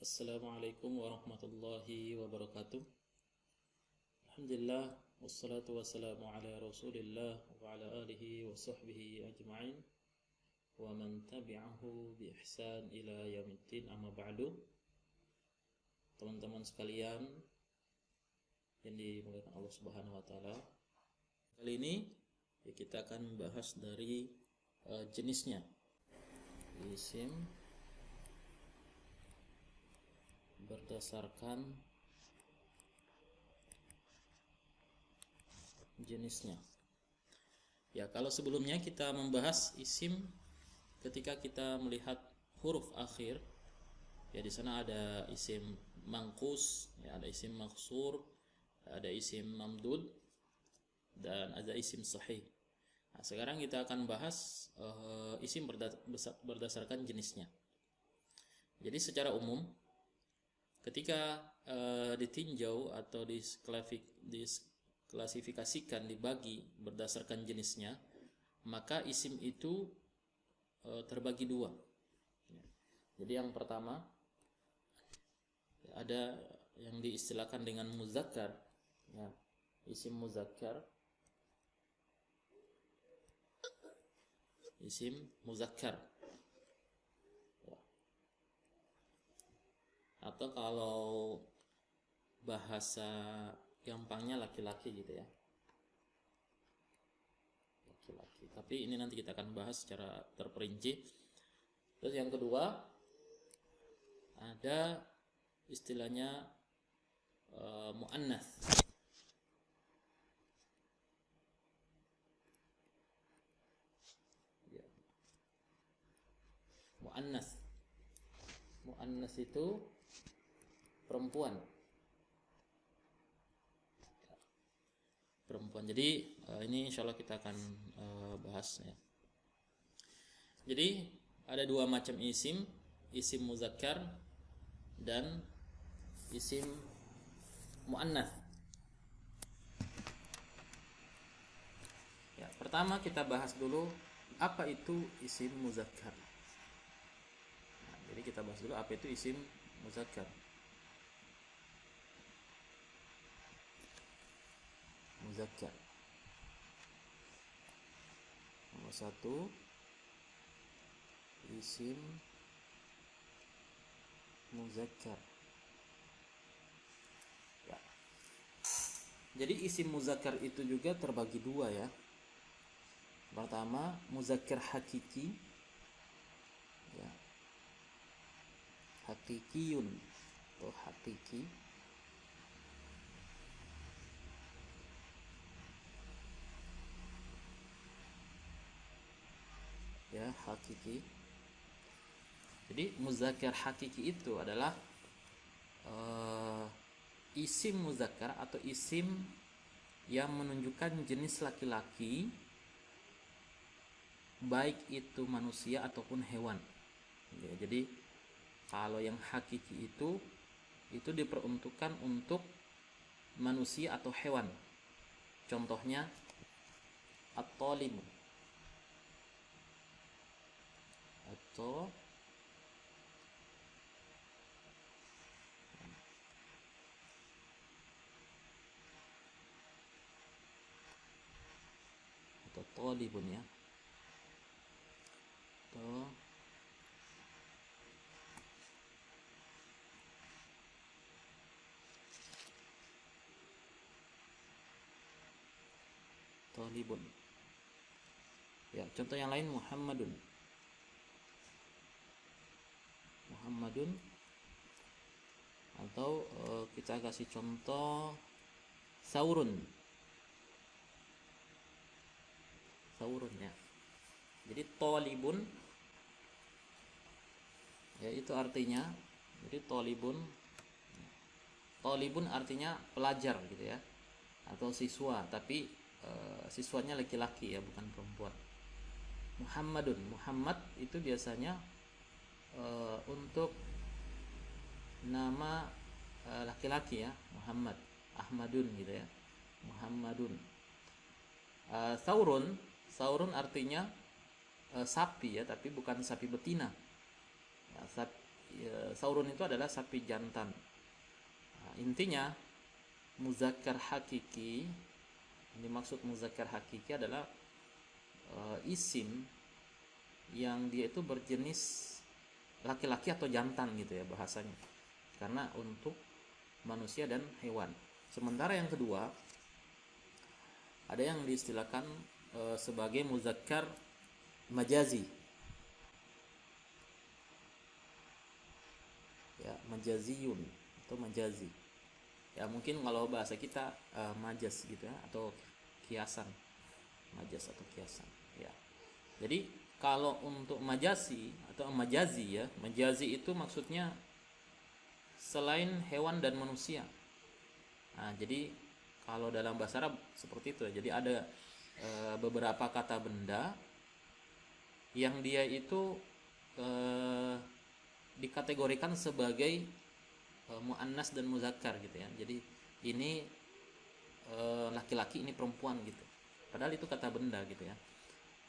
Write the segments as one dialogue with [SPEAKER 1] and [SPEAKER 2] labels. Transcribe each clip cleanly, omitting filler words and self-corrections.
[SPEAKER 1] Assalamualaikum warahmatullahi wabarakatuh. Alhamdulillah wassalatu wassalamu ala Rasulillah wa ala alihi wa sahbihi ajma'in wa man tabi'ahu bi ihsan ila yaumiddin, amma ba'du. Teman-teman sekalian yang dimuliakan Allah Subhanahu wa taala, kali ini kita akan membahas dari jenisnya. Isim berdasarkan jenisnya. Ya, kalau sebelumnya kita membahas isim ketika kita melihat huruf akhir, ya di sana ada isim mangkus, ya ada isim maksur, ada isim mamdud, dan ada isim sahih. Nah, sekarang kita akan bahas isim berdasarkan jenisnya. Jadi secara umum ketika ditinjau atau diklasifikasikan, dibagi berdasarkan jenisnya, maka isim itu terbagi dua. Jadi yang pertama ada yang diistilahkan dengan muzakkar, ya, isim muzakkar, isim muzakkar. Atau kalau bahasa gampangnya laki-laki gitu ya, laki-laki. Tapi ini nanti kita akan bahas secara terperinci. Terus yang kedua ada istilahnya muannats. Ya. Muannats itu perempuan. Jadi ini insya Allah kita akan bahas ya. Jadi ada dua macam isim muzakkar dan isim muannats. Ya, pertama kita bahas dulu apa itu isim muzakkar. Nah, jadi kita bahas dulu apa itu isim muzakkar. Muzakkar. Nomor satu, isim muzakkar. Ya. Jadi isim muzakkar itu juga terbagi dua ya. Pertama, muzakkar hakiki, ya, hakikiyun atau hakiki. Ya, hakiki. Jadi muzakkar hakiki itu adalah isim muzakkar atau isim yang menunjukkan jenis laki-laki, baik itu manusia ataupun hewan. Ya, jadi kalau yang hakiki itu diperuntukkan untuk manusia atau hewan. Contohnya at-talib atau talibun ya, atau talibun. Ya, contoh yang lain Muhammadun atau kita kasih contoh saurun ya. Jadi talibun ya itu artinya, jadi talibun artinya pelajar gitu ya, atau siswa, tapi siswanya laki-laki ya, bukan perempuan. Muhammad itu biasanya untuk nama laki-laki ya, Muhammad, Ahmadun gitu ya, Muhammadun. Saurun artinya sapi ya, tapi bukan sapi betina ya, saurun itu adalah sapi jantan. Nah, intinya muzakkar hakiki, ini maksud muzakkar hakiki adalah isim yang dia itu berjenis laki-laki atau jantan gitu ya bahasanya, karena untuk manusia dan hewan. Sementara yang kedua ada yang diistilahkan sebagai muzakkar majazi, ya, majaziyun atau majazi. Ya mungkin kalau bahasa kita majas gitu ya, atau kiasan, majas atau kiasan. Ya. Jadi kalau untuk majazi atau majazi ya, majazi itu maksudnya selain hewan dan manusia. Nah, jadi kalau dalam bahasa Arab seperti itu. Jadi ada beberapa kata benda yang dia itu dikategorikan sebagai muannas dan muzakkar gitu ya. Jadi ini laki-laki, ini perempuan gitu. Padahal itu kata benda gitu ya.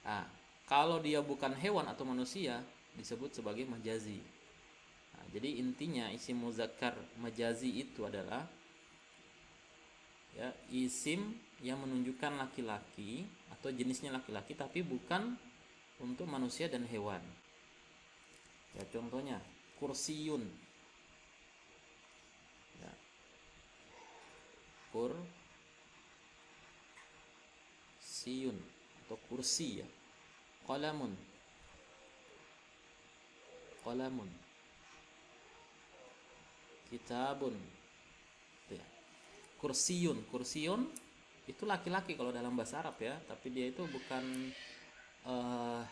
[SPEAKER 1] Nah, kalau dia bukan hewan atau manusia disebut sebagai majazi. Nah, jadi intinya isim muzakkar majazi itu adalah ya isim yang menunjukkan laki-laki atau jenisnya laki-laki tapi bukan untuk manusia dan hewan. Ya contohnya kursiyun. Ya. Kursiyun atau kursi ya. Qalamun. Qalamun. Kitabun. Ya. Kursiyun itu laki-laki kalau dalam bahasa Arab ya, tapi dia itu bukan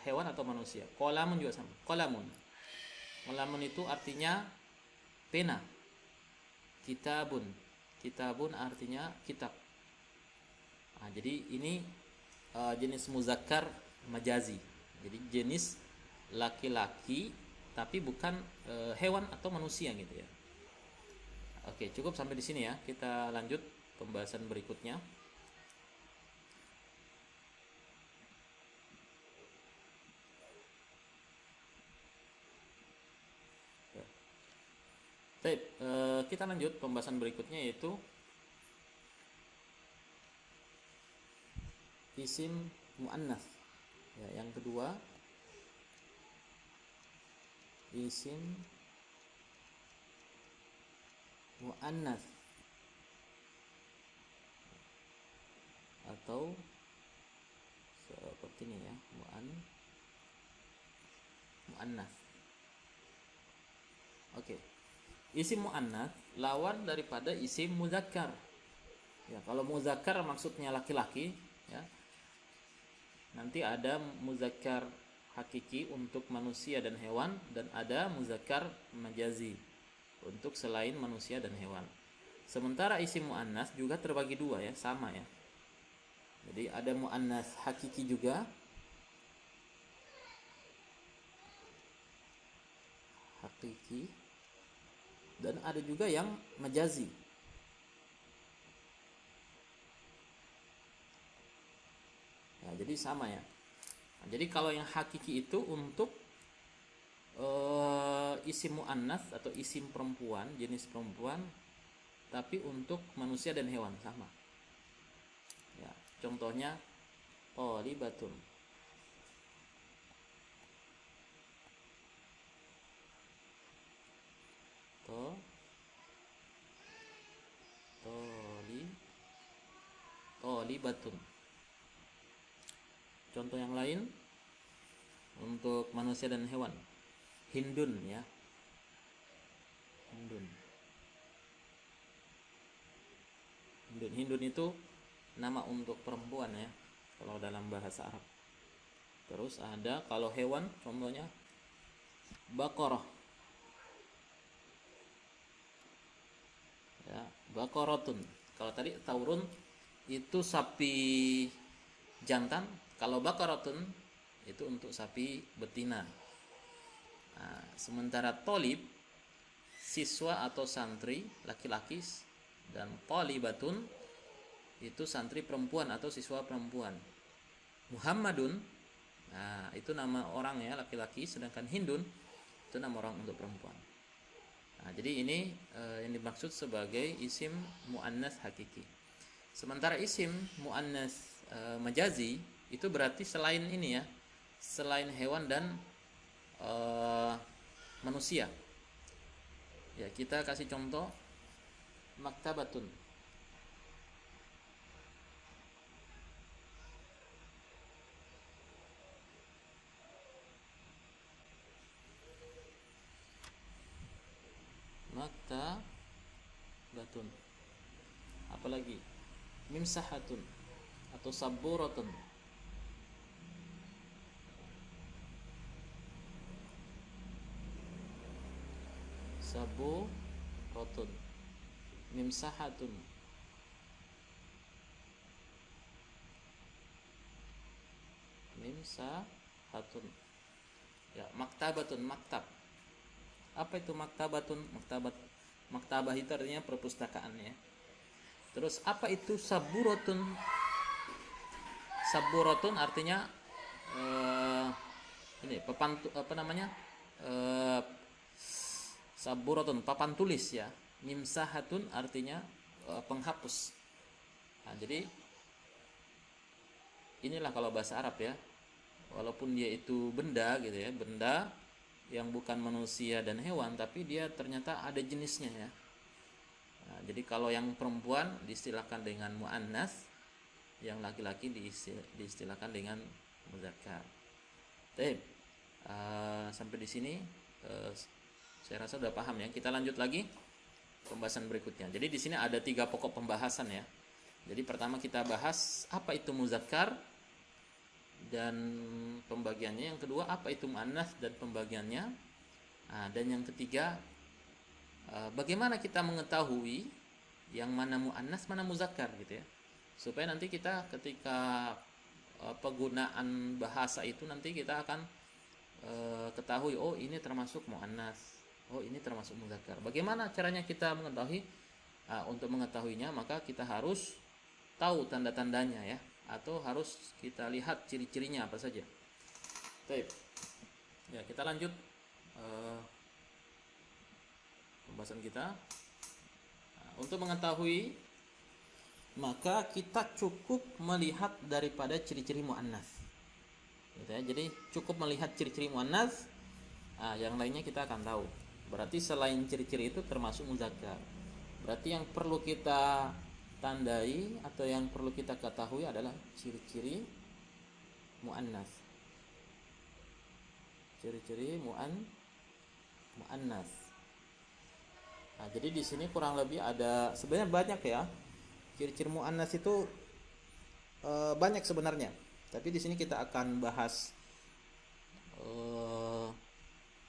[SPEAKER 1] hewan atau manusia. Qalamun juga sama. Qalamun itu artinya pena. Kitabun artinya kitab. Nah, jadi ini jenis muzakkar majazi. Jadi jenis laki-laki tapi bukan hewan atau manusia gitu ya. Oke, cukup sampai di sini ya. Kita lanjut pembahasan berikutnya. Baik, kita lanjut pembahasan berikutnya yaitu isim muannats. Ya, yang kedua isim muannats atau seperti ini ya, muannats. Oke. Isim muannats lawan daripada isim muzakkar. Ya, kalau muzakkar maksudnya laki-laki ya. Nanti ada muzakkar hakiki untuk manusia dan hewan, dan ada muzakkar majazi untuk selain manusia dan hewan. Sementara isim muannats juga terbagi dua ya, sama ya. Jadi ada muannats hakiki juga, hakiki, dan ada juga yang majazi. Ya, jadi sama ya. Nah, jadi kalau yang hakiki itu untuk isim muannats atau isim perempuan, jenis perempuan, tapi untuk manusia dan hewan sama. Ya, contohnya thalibatun. Thalibatun. Contoh yang lain untuk manusia dan hewan, hindun ya. Hindun itu nama untuk perempuan ya kalau dalam bahasa Arab. Terus ada kalau hewan contohnya baqarah. Ya, baqaratun. Kalau tadi taurun itu sapi jantan, kalau baqaratun itu untuk sapi betina. Nah, sementara tolib siswa atau santri laki-laki, dan thalibatun itu santri perempuan atau siswa perempuan. Muhammadun, nah itu nama orang ya laki-laki, sedangkan hindun itu nama orang untuk perempuan. Nah, jadi ini yang dimaksud sebagai isim muannas hakiki. Sementara isim muannas majazi itu berarti selain ini ya, selain hewan dan manusia. Ya, kita kasih contoh maktabatun. Maktabatun. Apalagi mimsahatun atau saburatun. Saburatun, mimsahatun. Mimsahatun. Ya, maktabatun, maktab. Apa itu maktabatun? Maktabah itu artinya perpustakaan ya. Terus apa itu saburatun? Saburatun artinya ini apa namanya? Saburatun papan tulis ya. Mimsahatun artinya penghapus. Nah, jadi inilah kalau bahasa Arab ya. Walaupun dia itu benda gitu ya, benda yang bukan manusia dan hewan, tapi dia ternyata ada jenisnya ya. Nah, jadi kalau yang perempuan diistilahkan dengan muannas, yang laki-laki diistilahkan dengan muzakkar. Baik, sampai di sini saya rasa sudah paham ya. Kita lanjut lagi pembahasan berikutnya. Jadi di sini ada 3 pokok pembahasan ya. Jadi pertama kita bahas apa itu muzakkar dan pembagiannya. Yang kedua apa itu muannas dan pembagiannya. Nah, dan yang ketiga bagaimana kita mengetahui yang mana muannas mana muzakkar gitu ya, supaya nanti kita ketika penggunaan bahasa itu nanti kita akan ketahui, oh ini termasuk muannas, oh ini termasuk muzakkar. Bagaimana caranya kita mengetahui? Untuk mengetahuinya maka kita harus tahu tanda-tandanya ya, atau harus kita lihat ciri-cirinya apa saja. Baik. Ya, kita lanjut pembahasan kita. Untuk mengetahui maka kita cukup melihat daripada ciri-ciri muannas. Gitu ya. Jadi cukup melihat ciri-ciri muannas, yang lainnya kita akan tahu. Berarti selain ciri-ciri itu termasuk muzakkar. Berarti yang perlu kita tandai atau yang perlu kita ketahui adalah ciri-ciri muannas. Ciri-ciri muannas. Nah, jadi di sini kurang lebih ada sebenarnya banyak ya. Ciri-ciri muannas itu banyak sebenarnya. Tapi di sini kita akan bahas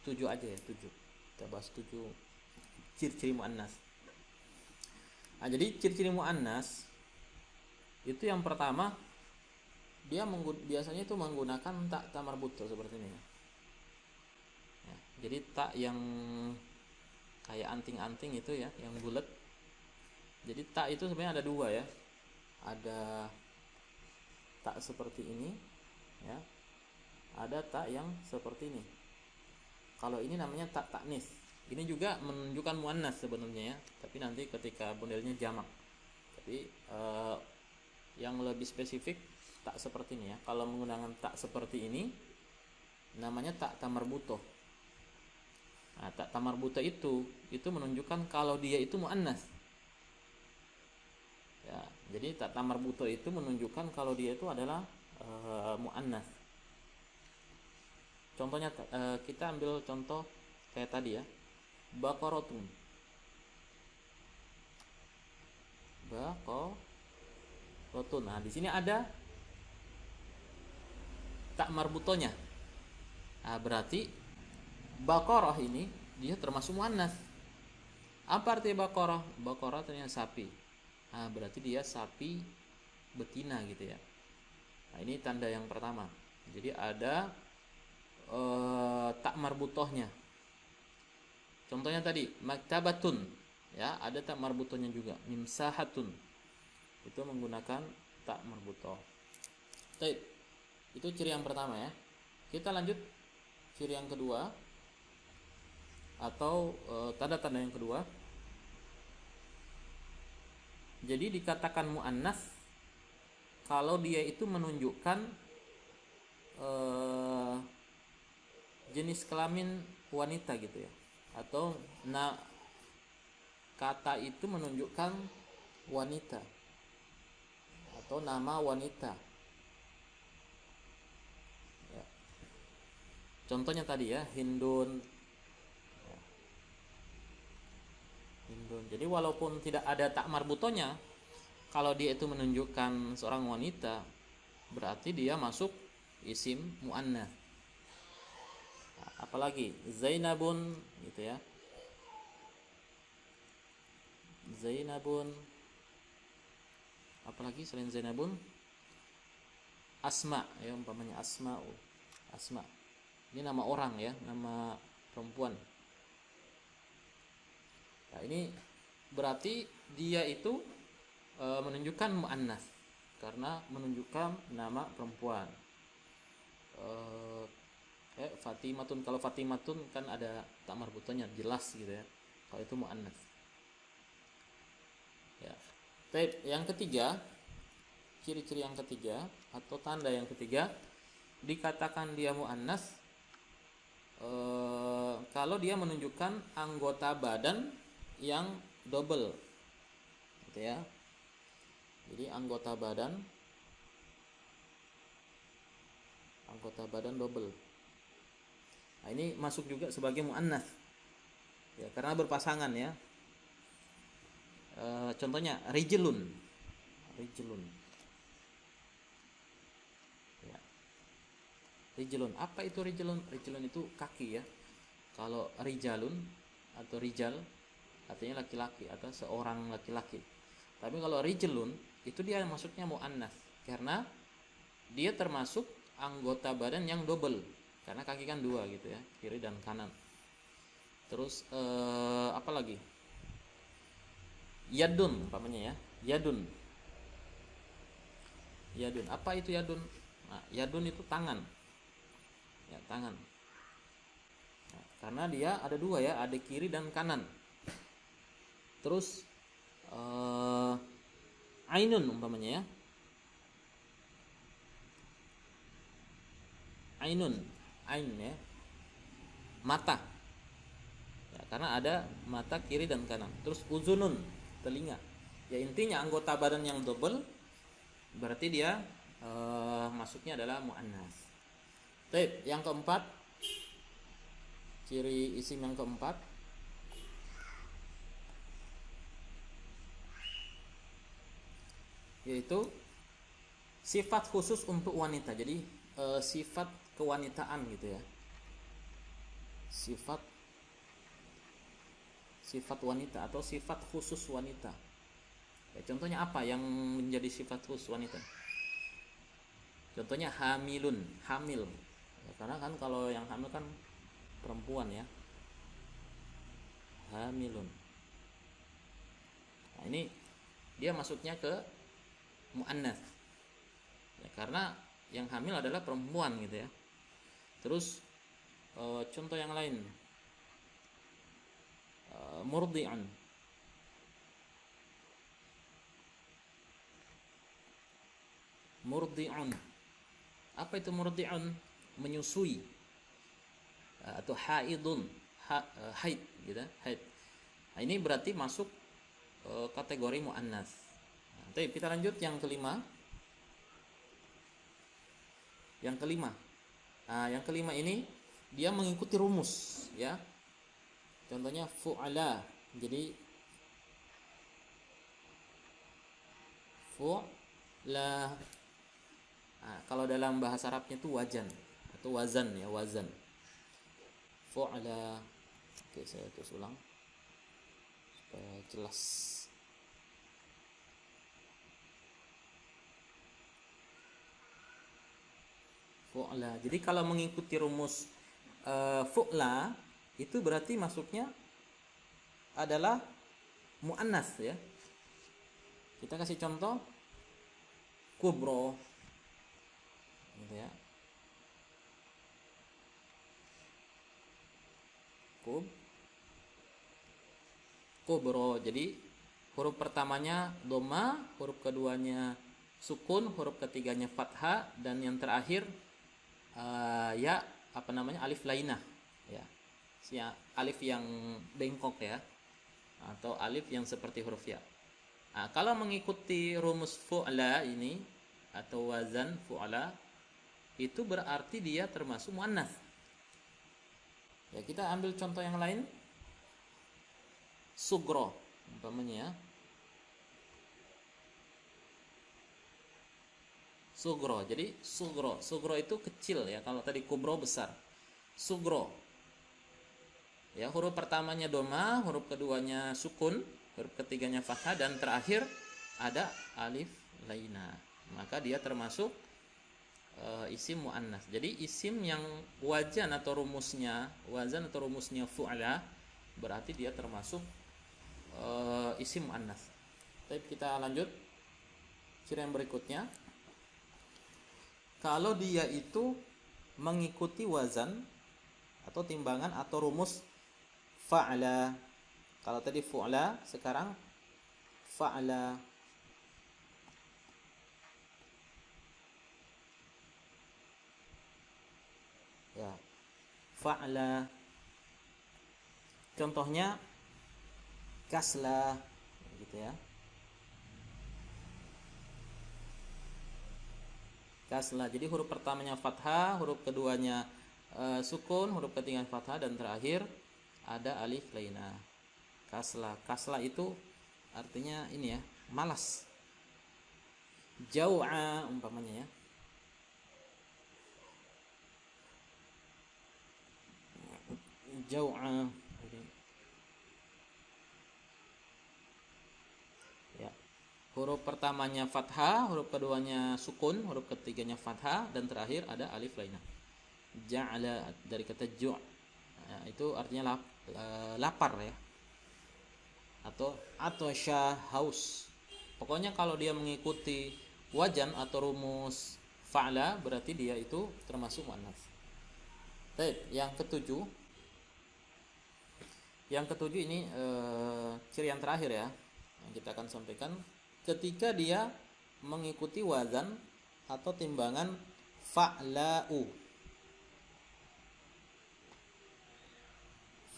[SPEAKER 1] 7 aja ya, 7. Kita bahas 7 ciri-ciri muannas. Nah, jadi ciri-ciri muannas itu yang pertama dia biasanya itu menggunakan tak marbuto seperti ini ya. Jadi tak yang kayak anting-anting itu ya, yang bulat. Jadi tak itu sebenarnya ada 2 ya. Ada tak seperti ini ya. Ada tak yang seperti ini. Kalau ini namanya tak taknis. Ini juga menunjukkan muannas sebenarnya ya, tapi nanti ketika modelnya jamak. Tapi yang lebih spesifik tak seperti ini ya. Kalau menggunakan tak seperti ini namanya tak tamarbuto. Nah, tak tamarbuto itu menunjukkan kalau dia itu muannas. Ya, jadi tak tamarbuto itu menunjukkan kalau dia itu adalah muannas. Contohnya kita ambil contoh kayak tadi ya. Baqaratun. Baqaratun. Nah, di sini ada tak marbutonya. Nah, berarti baqarah ini dia termasuk muannas. Apa arti baqarah? Baqarah artinya sapi. Nah, berarti dia sapi betina gitu ya. Nah, ini tanda yang pertama. Jadi ada tak marbutohnya. Contohnya tadi maktabatun ya, ada tak marbutohnya juga. Mimsahatun itu menggunakan tak marbutoh. Baik. Itu ciri yang pertama ya. Kita lanjut ciri yang kedua. atau tanda-tanda yang kedua. Jadi dikatakan muannas kalau dia itu menunjukkan jenis kelamin wanita gitu ya, atau kata itu menunjukkan wanita atau nama wanita ya. Contohnya tadi ya, Hindun. Jadi walaupun tidak ada tak marbutonya, kalau dia itu menunjukkan seorang wanita, berarti dia masuk isim muannats. Nah, apalagi Zainabun gitu ya. Zainabun. Apalagi selain Zainabun? Asma ya, umpamanya Asma'u. Asma. Ini nama orang ya, nama perempuan. Nah, ini berarti dia itu menunjukkan muannats karena menunjukkan nama perempuan. Fatimatun, kalau Fatimatun kan ada tak marbutonya, jelas gitu ya. Kalau itu muannats. Ya. Baik, yang ketiga, ciri-ciri yang ketiga atau tanda yang ketiga dikatakan dia muannats kalau dia menunjukkan anggota badan yang double gitu ya. Jadi anggota badan double. Nah, ini masuk juga sebagai muannats ya, karena berpasangan ya. Contohnya rijlun. Ya. Rijlun. Apa itu rijlun? Rijlun itu kaki ya. Kalau rijalun atau rijal artinya laki-laki atau seorang laki-laki. Tapi kalau rijlun itu dia maksudnya muannats karena dia termasuk anggota badan yang double, karena kaki kan dua gitu ya, kiri dan kanan. Terus apa lagi? Yadun umpamanya ya. Yadun. Apa itu yadun? Nah, yadun itu tangan. Ya, tangan. Nah, karena dia ada dua ya, ada kiri dan kanan. Terus ainun umpamanya ya. Ain ya, mata ya, karena ada mata kiri dan kanan. Terus uzunun, telinga ya. Intinya anggota badan yang double berarti dia masuknya adalah muannats. Baik, yang keempat, ciri isim yang keempat yaitu sifat khusus untuk wanita. Jadi sifat kewanitaan gitu ya. Sifat wanita atau sifat khusus wanita. Ya, contohnya apa yang menjadi sifat khusus wanita? Contohnya hamilun, hamil. Ya, karena kan kalau yang hamil kan perempuan ya. Hamilun. Nah, ini dia masuknya ke muannats. Ya, karena yang hamil adalah perempuan gitu ya. Terus contoh yang lain, murdi'un. Apa itu murdi'un? Menyusui. Atau haidun, haid gitu, haid. Nah, ini berarti masuk kategori muannats. Nah, kita lanjut yang kelima. Nah, yang kelima ini dia mengikuti rumus ya. Contohnya fu'ala. Jadi fu'la. Nah, kalau dalam bahasa Arabnya itu wajan atau wazan ya, wazan. Fu'la. Oke, saya tulis ulang supaya jelas. Fu'la. Jadi kalau mengikuti rumus fu'la itu berarti masuknya adalah muannats ya. Kita kasih contoh kubro gitu ya. kubro. Jadi huruf pertamanya dhamma, huruf keduanya sukun, huruf ketiganya fathah, dan yang terakhir ya alif lainah ya. Alif yang bengkok ya, atau alif yang seperti huruf ya. Nah, kalau mengikuti rumus fu'la ini atau wazan fu'la, itu berarti dia termasuk muannats. Ya, kita ambil contoh yang lain. Sugro umpamanya ya. Sugro. Jadi sugro itu kecil ya. Kalau tadi kubro besar. Sugro. Ya, huruf pertamanya dhamma, huruf keduanya sukun, huruf ketiganya fathah, dan terakhir ada alif lainah. Maka dia termasuk isim muannats. Jadi isim yang wazan atau rumusnya fu'ala, berarti dia termasuk isim muannats. Baik, kita lanjut. Ciri yang berikutnya, kalau dia itu mengikuti wazan atau timbangan atau rumus fa'ala. Kalau tadi fu'la, sekarang fa'ala. Ya, fa'ala. Contohnya kasla, gitu ya. Kasla. Jadi huruf pertamanya fathah, huruf keduanya sukun, huruf ketiganya fathah, dan terakhir ada alif lainah. Kasla. Kasla itu artinya ini ya, malas. Jau'a umpamanya ya. Jau'a. Ya. Huruf pertamanya fathah, huruf keduanya sukun, huruf ketiganya fathah, dan terakhir ada alif lainah. Ja'ala dari kata ju'. Nah, itu artinya lapar ya. Atau syah, haus. Pokoknya kalau dia mengikuti wajan atau rumus fa'la, berarti dia itu termasuk muannats. Baik, yang ketujuh. Yang ketujuh ini ciri yang terakhir ya, yang kita akan sampaikan. Ketika dia mengikuti wazan atau timbangan fa'la'u.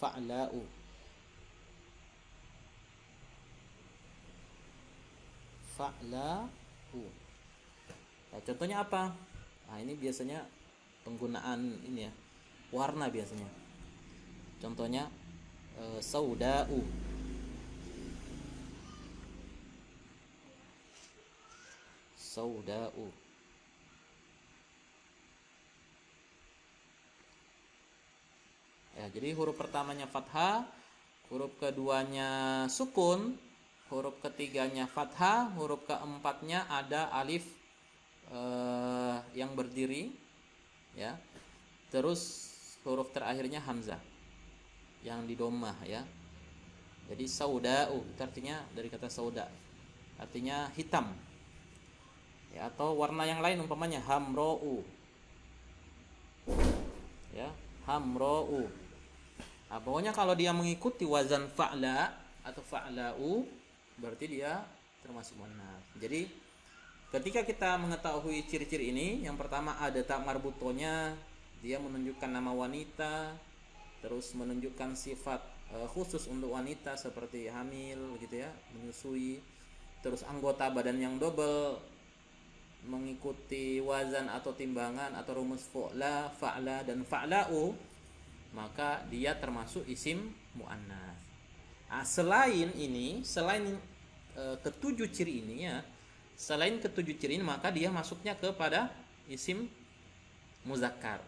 [SPEAKER 1] Fa'la'u. Fa'la'u. Nah, contohnya apa? Nah, ini biasanya penggunaan ini ya, warna biasanya. Contohnya sauda'u. Sauda'u. Ya, jadi huruf pertamanya fathah, huruf keduanya sukun, huruf ketiganya fathah, huruf keempatnya ada alif yang berdiri ya. Terus huruf terakhirnya hamzah yang di dhammah ya. Jadi sauda'u itu artinya dari kata sauda, artinya hitam. Ya, atau warna yang lain umpamanya hamro'u. Ya, hamro'u. Nah, pokoknya kalau dia mengikuti wazan fa'la atau fa'la'u, berarti dia termasuk muannats. Jadi ketika kita mengetahui ciri-ciri ini, yang pertama ada ta marbutonya, dia menunjukkan nama wanita, terus menunjukkan sifat khusus untuk wanita seperti hamil gitu ya, menyusui, terus anggota badan yang double, mengikuti wazan atau timbangan atau rumus fu'la, fa'la, dan fa'la'u, maka dia termasuk isim muannats. Nah, selain ketujuh ciri ini ya, selain ketujuh ciri ini, maka dia masuknya kepada isim muzakkar.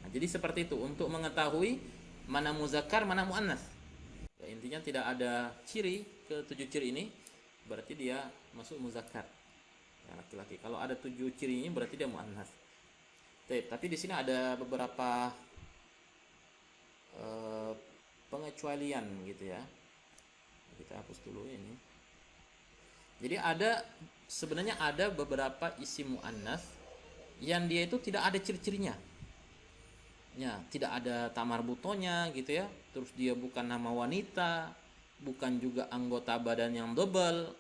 [SPEAKER 1] Nah, jadi seperti itu untuk mengetahui mana muzakkar, mana muannats. Ya, intinya tidak ada ciri ketujuh ciri ini, berarti dia masuk muzakkar. Ya, laki-laki. Kalau ada 7 ciri ini berarti dia muannats. Tapi di sini ada beberapa pengecualian gitu ya. Kita hapus dulu ini. Jadi sebenarnya ada beberapa isim muannats yang dia itu tidak ada ciri-cirinya. Ya, tidak ada ta marbutonya gitu ya. Terus dia bukan nama wanita, bukan juga anggota badan yang double,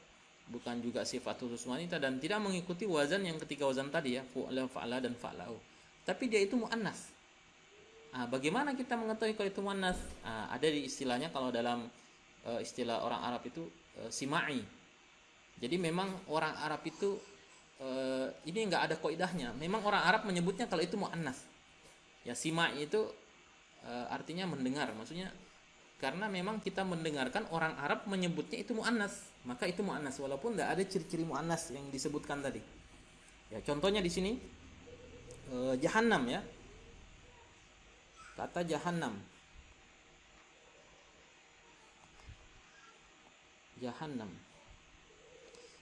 [SPEAKER 1] bukan juga sifat khusus wanita, dan tidak mengikuti wazan yang ketiga wazan tadi ya, fu'la, fa'ala dan fa'lau. Tapi dia itu muannas. Bagaimana kita mengetahui kalau itu muannas? Ada di istilahnya, kalau dalam istilah orang Arab itu simai. Jadi memang orang Arab itu ini nggak ada kaidahnya. Memang orang Arab menyebutnya kalau itu muannas. Ya, simai itu artinya mendengar, maksudnya karena memang kita mendengarkan orang Arab menyebutnya itu muannas, maka itu muannas walaupun tidak ada ciri-ciri muannas yang disebutkan tadi. Ya, contohnya di sini jahannam ya. Kata jahannam. Jahannam.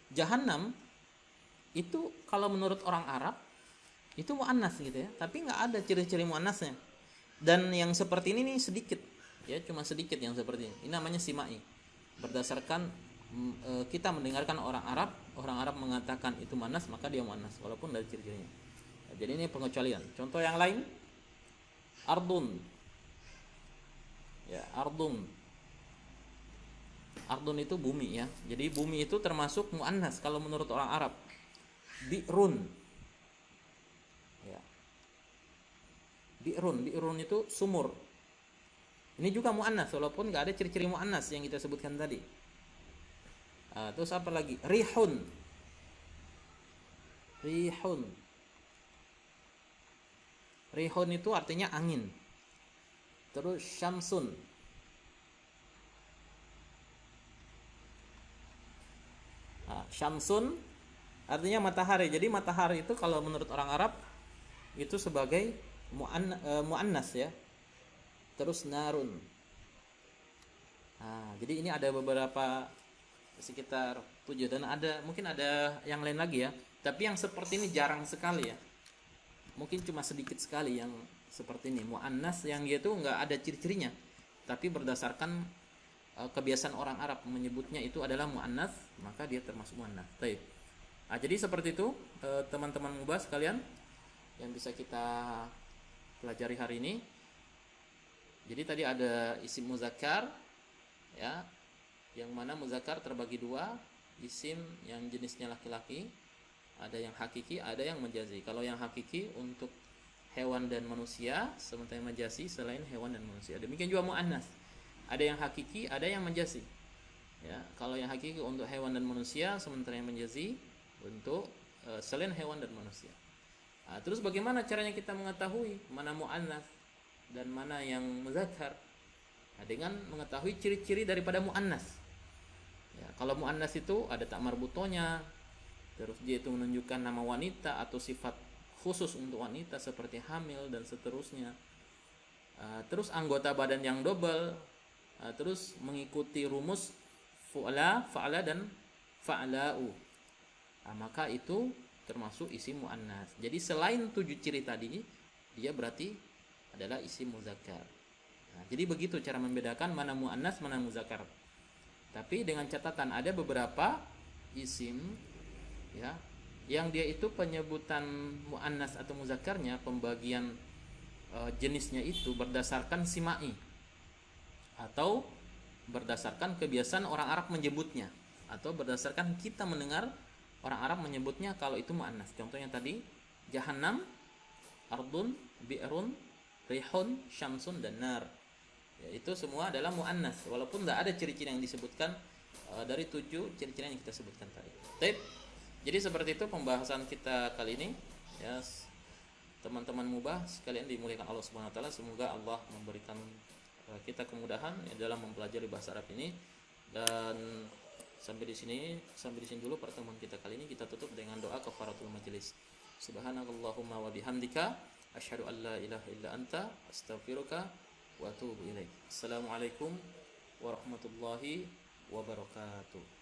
[SPEAKER 1] Jahannam itu kalau menurut orang Arab itu muannas gitu ya, tapi nggak ada ciri-ciri muannasnya. Dan yang seperti ini nih sedikit, ya cuma sedikit yang seperti ini. Ini namanya simai. Berdasarkan kita mendengarkan orang Arab mengatakan itu muannas, maka dia muannas walaupun dari ciri-cirinya. Jadi ini pengecualian. Contoh yang lain, ardun. Ya, ardun. Ardun itu bumi ya. Jadi bumi itu termasuk muannas kalau menurut orang Arab. Bi'run. Ya. Bi'run itu sumur. Ini juga muannas walaupun nggak ada ciri-ciri muannas yang kita sebutkan tadi. Terus apa lagi? Rihun. Rihun itu artinya angin. Terus syamsun. Syamsun artinya matahari. Jadi matahari itu kalau menurut orang Arab itu sebagai muannas ya. Terus narun. Jadi ini ada beberapa sekitar 7 dan mungkin ada yang lain lagi ya. Tapi yang seperti ini jarang sekali ya. Mungkin cuma sedikit sekali yang seperti ini. Muannas yang dia itu nggak ada ciri-cirinya. Tapi berdasarkan kebiasaan orang Arab menyebutnya itu adalah muannas, maka dia termasuk muannas. Baik. Jadi seperti itu teman-teman mubah sekalian yang bisa kita pelajari hari ini. Jadi tadi ada isim muzakkar ya, yang mana muzakkar terbagi dua, isim yang jenisnya laki-laki, ada yang hakiki, ada yang majazi. Kalau yang hakiki untuk hewan dan manusia, sementara yang majazi selain hewan dan manusia. Demikian juga muannas. Ada yang hakiki, ada yang majazi. Ya, kalau yang hakiki untuk hewan dan manusia, sementara yang majazi untuk selain hewan dan manusia. Terus bagaimana caranya kita mengetahui mana muannas dan mana yang muzakkar? Dengan mengetahui ciri-ciri daripada muannas. Ya, kalau muannas itu ada tak marbutonya, terus dia itu menunjukkan nama wanita atau sifat khusus untuk wanita seperti hamil dan seterusnya. Terus anggota badan yang double, terus mengikuti rumus fu'la, fa'ala dan fa'la'u. Maka itu termasuk isim muannas. Jadi selain 7 ciri tadi, dia berarti adalah isim muzakkar. Jadi begitu cara membedakan mana muannas, mana muzakkar. Tapi dengan catatan ada beberapa isim ya, yang dia itu penyebutan muannas atau muzakkarnya, pembagian jenisnya itu berdasarkan simai atau berdasarkan kebiasaan orang Arab menyebutnya, atau berdasarkan kita mendengar orang Arab menyebutnya kalau itu muannas. Contohnya tadi jahannam, ardun, bi'run, rihun, syamsun dan nar. Ya, itu semua adalah muannas walaupun tidak ada ciri-ciri yang disebutkan dari 7 ciri-ciri yang kita sebutkan tadi. Baik. Jadi seperti itu pembahasan kita kali ini ya, teman-teman mubah sekalian dimuliakan Allah Subhanahu wa taala. Semoga Allah memberikan kita kemudahan ya, dalam mempelajari bahasa Arab ini. Dan sampai di sini dulu pertemuan kita kali ini. Kita tutup dengan doa kafaratul majelis. Subhanakallahumma wa bihamdika asyhadu an la ilaha illa anta astaghfiruka wa atubu ilaik. Assalamualaikum warahmatullahi wabarakatuh.